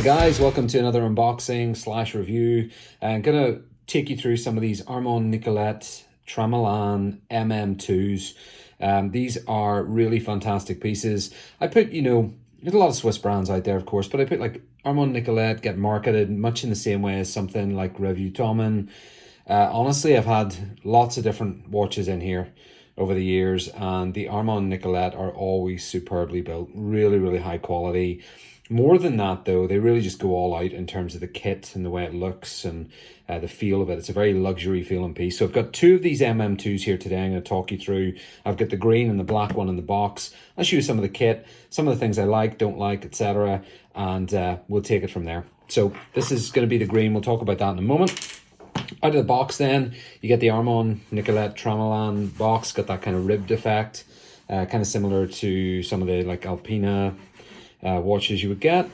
guys, welcome to another unboxing slash review. I'm gonna take you through some of these Armand Nicolet Tramalan MM2s. These are really fantastic pieces. I put, there's a lot of Swiss brands out there, of course, but I put like Armand Nicolet get marketed much in the same way as something like Revue Tomin. Honestly, I've had lots of different watches in here over the years, and the Armand Nicolet are always superbly built, really, really high quality. More than that, though, they really just go all out in terms of the kit and the way it looks and the feel of it. It's a very luxury feeling piece. So I've got two of these MM2s here today. I'm going to talk you through. I've got the green and the black one in the box. I'll show you some of the kit, some of the things I like, don't like, etc. And we'll take it from there. So this is going to be the green. We'll talk about that in a moment. Out of the box then, you get the Armand Nicolet Tramalan box. Got that kind of ribbed effect, kind of similar to some of the like Alpina watches you would get.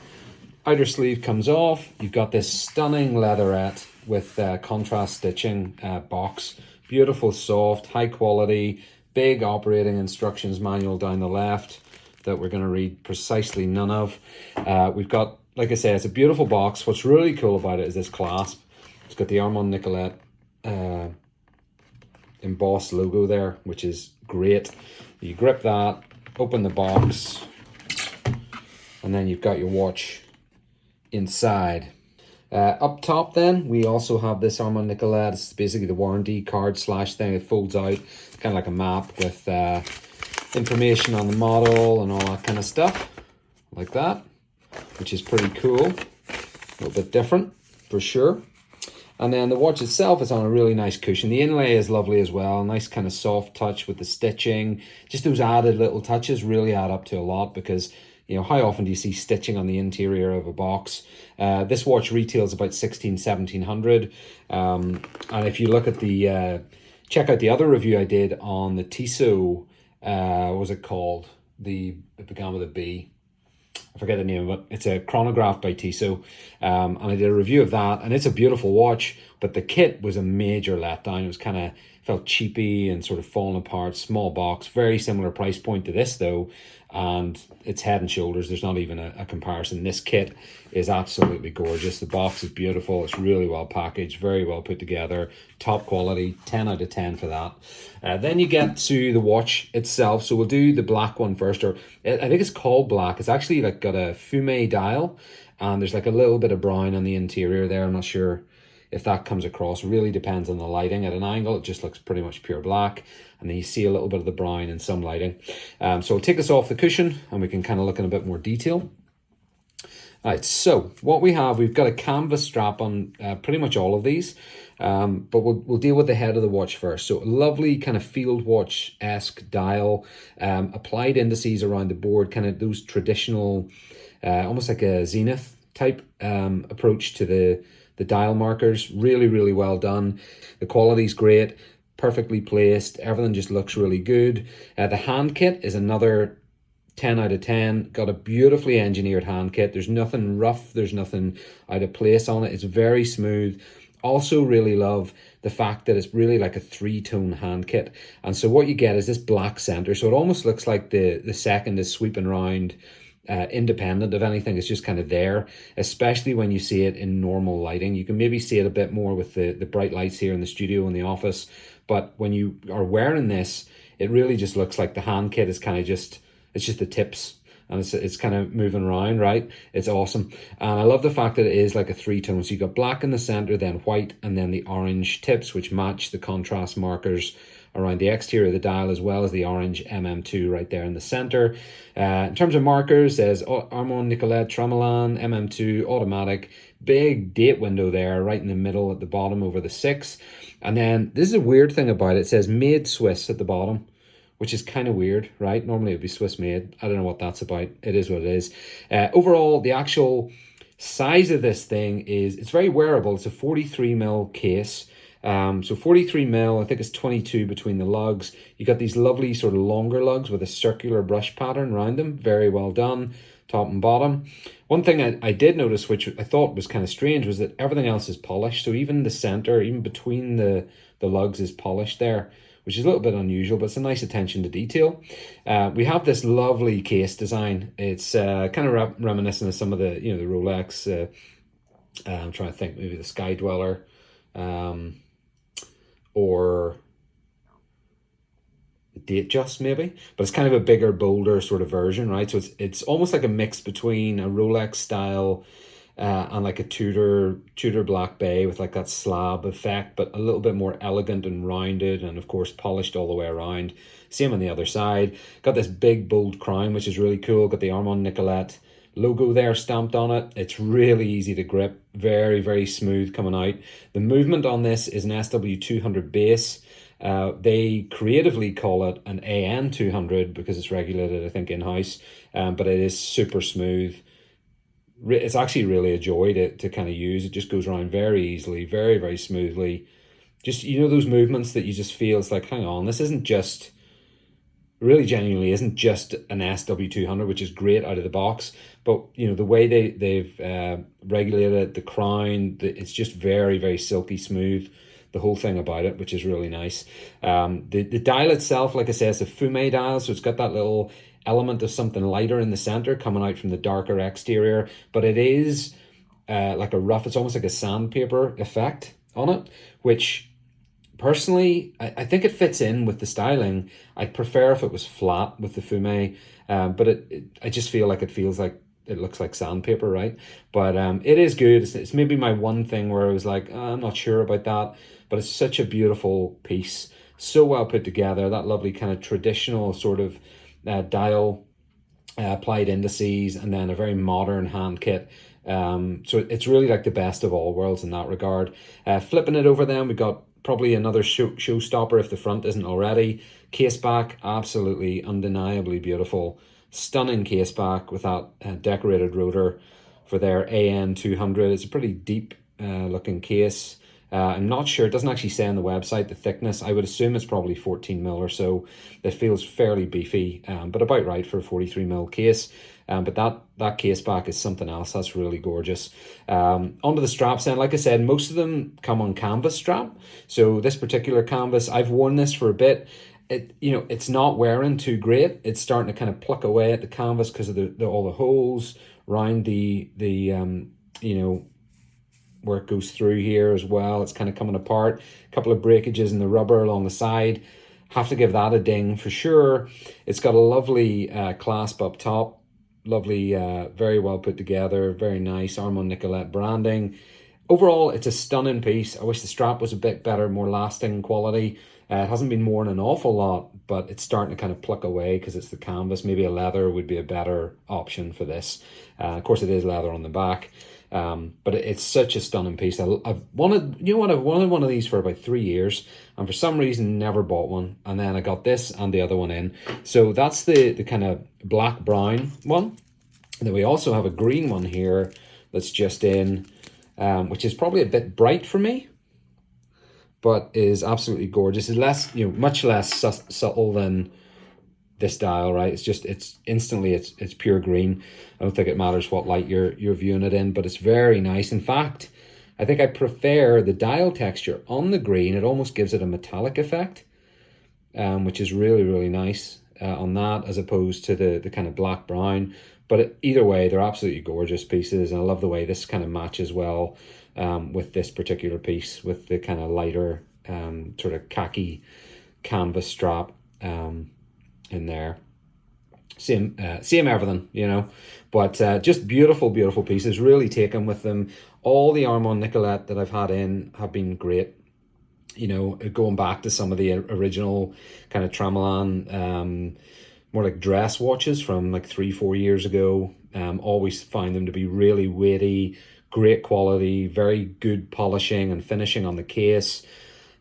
Outer sleeve comes off. You've got this stunning leatherette with contrast stitching box. Beautiful, soft, high quality, big operating instructions manual down the left that we're going to read precisely none of. We've got, like I say, it's a beautiful box. What's really cool about it is this clasp. It's got the Armand Nicolet embossed logo there, which is great. You grip that, open the box, and then you've got your watch inside. Up top then, we also have this Armand Nicolet. It's basically the warranty card slash thing. It folds out, kind of like a map with information on the model and all that kind of stuff, like that, which is pretty cool. A little bit different, for sure. And then the watch itself is on a really nice cushion. The inlay is lovely as well. Nice kind of soft touch with the stitching. Just those added little touches really add up to a lot because, how often do you see stitching on the interior of a box? This watch retails about $1,700. And if you look at the, check out the other review I did on the Tissot, what was it called? It began with a B. I forget the name of it. It's a chronograph by Tissot. And I did a review of that, and it's a beautiful watch, but the kit was a major letdown. It was kind of, felt cheapy and sort of falling apart, small box, very similar price point to this though, and it's head and shoulders. There's not even a comparison. This kit is absolutely gorgeous. The box is beautiful. It's really well packaged, very well put together, top quality, 10 out of 10 for that. Then you get to the watch itself. So we'll do the black one first, or I think it's called black. It's actually like got a fume dial, and there's like a little bit of brown on the interior there. I'm not sure if that comes across. Really depends on the lighting. At an angle, it just looks pretty much pure black, and then you see a little bit of the brown in some lighting. So we'll take this off the cushion and we can kind of look in a bit more detail. All right, so what we have, we've got a canvas strap on pretty much all of these, but we'll deal with the head of the watch first. So a lovely kind of field watch-esque dial, applied indices around the board, kind of those traditional, almost like a zenith type approach to the dial markers. Really, really well done. The quality's great, perfectly placed. Everything just looks really good. The hand kit is another 10 out of 10. Got a beautifully engineered hand kit. There's nothing rough. There's nothing out of place on it. It's very smooth. Also really love the fact that it's really like a three-tone hand kit. And so what you get is this black center. So it almost looks like the second is sweeping around independent of anything. It's just kind of there, especially when you see it in normal lighting. You can maybe see it a bit more with the bright lights here in the studio and the office, but when you are wearing this, it really just looks like the hand kit is kind of just, it's just the tips, and it's kind of moving around, right? It's awesome. And I love the fact that it is like a three-tone. So you got black in the center, then white, and then the orange tips, which match the contrast markers around the exterior of the dial, as well as the orange MM2 right there in the center. In terms of markers, there's Armand Nicolet Tramalan MM2 automatic, big date window there right in the middle at the bottom over the 6. And then this is a weird thing about it. It says made Swiss at the bottom, which is kind of weird, right? Normally it would be Swiss made. I don't know what that's about. It is what it is. Overall, the actual size of this thing is, it's very wearable. It's a 43mm case. So 43 mil, I think it's 22 between the lugs. You got these lovely sort of longer lugs with a circular brush pattern around them. Very well done. top and bottom. One thing I did notice, which I thought was kind of strange, was that everything else is polished. So even the center, even between the lugs, is polished there, which is a little bit unusual, but it's a nice attention to detail. We have this lovely case design. It's kind of reminiscent of some of the, the Rolex. I'm trying to think, maybe the Sky Dweller, or Datejust maybe, but it's kind of a bigger, bolder sort of version, right? So it's almost like a mix between a Rolex style and like a Tudor Black Bay with like that slab effect, but a little bit more elegant and rounded, and of course polished all the way around. Same on the other side. Got this big bold crown, which is really cool. Got the Armand Nicolet logo there stamped on it. It's really easy to grip, very, very smooth coming out. The movement on this is an SW200 base. They creatively call it an AN200 because it's regulated, I think, in-house, but it is super smooth. It's actually really a joy to kind of use. It just goes around very easily, very, very smoothly. Just, those movements that you just feel, it's like, hang on, this isn't just, really genuinely isn't just an SW200, which is great out of the box, but the way they've regulated the crown, it's just very, very silky smooth, the whole thing about it, which is really nice. The dial itself, like I say, it's a fume dial, so it's got that little element of something lighter in the center coming out from the darker exterior, but it is like a rough, it's almost like a sandpaper effect on it, which personally, I think it fits in with the styling. I'd prefer if it was flat with the fume, but I just feel like it looks like sandpaper, right? But it is good. It's maybe my one thing where I was like, I'm not sure about that, but it's such a beautiful piece, so well put together. That lovely kind of traditional sort of dial, applied indices, and then a very modern hand kit. So it's really like the best of all worlds in that regard. Flipping it over, then we got probably another showstopper if the front isn't already. Case back, absolutely undeniably beautiful. Stunning case back with that decorated rotor for their AN200. It's a pretty deep looking case. I'm not sure, it doesn't actually say on the website the thickness. I would assume it's probably 14 mil or so. It feels fairly beefy, but about right for a 43 mil case. But that case back is something else. That's really gorgeous. Onto the straps then, like I said, most of them come on canvas strap. So this particular canvas, I've worn this for a bit. It's not wearing too great. It's starting to kind of pluck away at the canvas because of all the holes around the where it goes through here as well. It's kind of coming apart. A couple of breakages in the rubber along the side. Have to give that a ding for sure. It's got a lovely clasp up top. Lovely, very well put together, very nice Armand Nicolet branding. Overall, it's a stunning piece. I wish the strap was a bit better, more lasting quality. It hasn't been worn an awful lot, but it's starting to kind of pluck away because it's the canvas. Maybe a leather would be a better option for this. Of course, it is leather on the back, but it's such a stunning piece. I've wanted one of these for about 3 years, and for some reason never bought one. And then I got this and the other one in. So that's the kind of black brown one. And then we also have a green one here that's just in, which is probably a bit bright for me, but is absolutely gorgeous. It's less, much less subtle than this dial, right? It's instantly pure green. I don't think it matters what light you're viewing it in, but it's very nice. In fact, I think I prefer the dial texture on the green. It almost gives it a metallic effect, which is really, really nice on that, as opposed to the kind of black brown. But either way, they're absolutely gorgeous pieces, and I love the way this kind of matches well with this particular piece, with the kind of lighter sort of khaki canvas strap in there. Same everything, but just beautiful, beautiful pieces. Really taken with them. All the Armand Nicolet that I've had in have been great. Going back to some of the original kind of Tramalan, more like dress watches from like 3-4 years ago. Always find them to be really weighty, great quality, very good polishing and finishing on the case.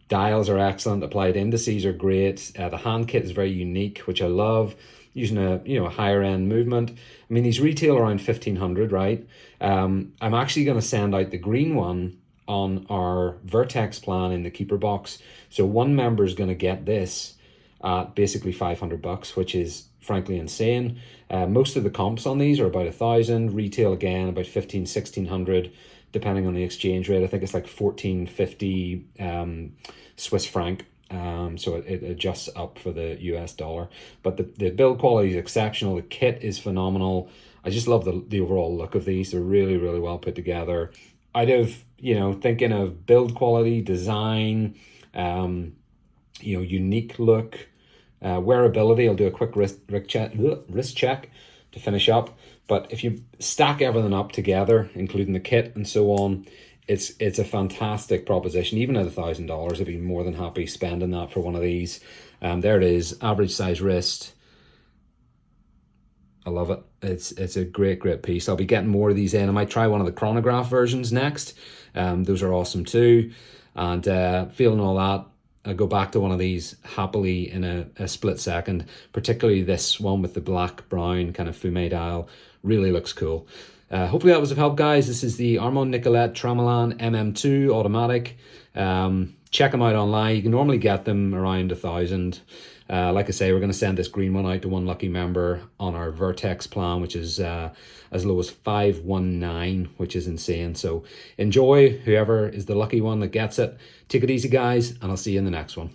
Dials are excellent. Applied indices are great. The hand kit is very unique, which I love. Using a higher end movement. I mean, these retail around 1,500, right? I'm actually going to send out the green one on our Vertex plan in the Keeper box. So one member is going to get this at basically $500, which is frankly insane. Most of the comps on these are about 1,000, retail again about 15, 1,600, depending on the exchange rate. I think it's like 1450 Swiss franc. So it adjusts up for the US dollar. But the build quality is exceptional. The kit is phenomenal. I just love the overall look of these. They're really, really well put together. Out of, thinking of build quality, design, unique look, wearability, I'll do a quick wrist check to finish up. But if you stack everything up together, including the kit and so on, it's a fantastic proposition. Even at $1,000, I'd be more than happy spending that for one of these. There it is, average size wrist. I love it. It's a great piece. I'll be getting more of these in. I might try one of the chronograph versions next. Those are awesome too. And feeling all that, I go back to one of these happily in a split second, particularly this one with the black brown kind of fume dial. Really looks cool. Hopefully that was of help, guys. This is the Armand Nicolet Tremolin MM2 automatic. Check them out online. You can normally get them around 1,000. Like I say, we're going to send this green one out to one lucky member on our Vertex plan, which is as low as 519, which is insane. So enjoy whoever is the lucky one that gets it. Take it easy, guys, and I'll see you in the next one.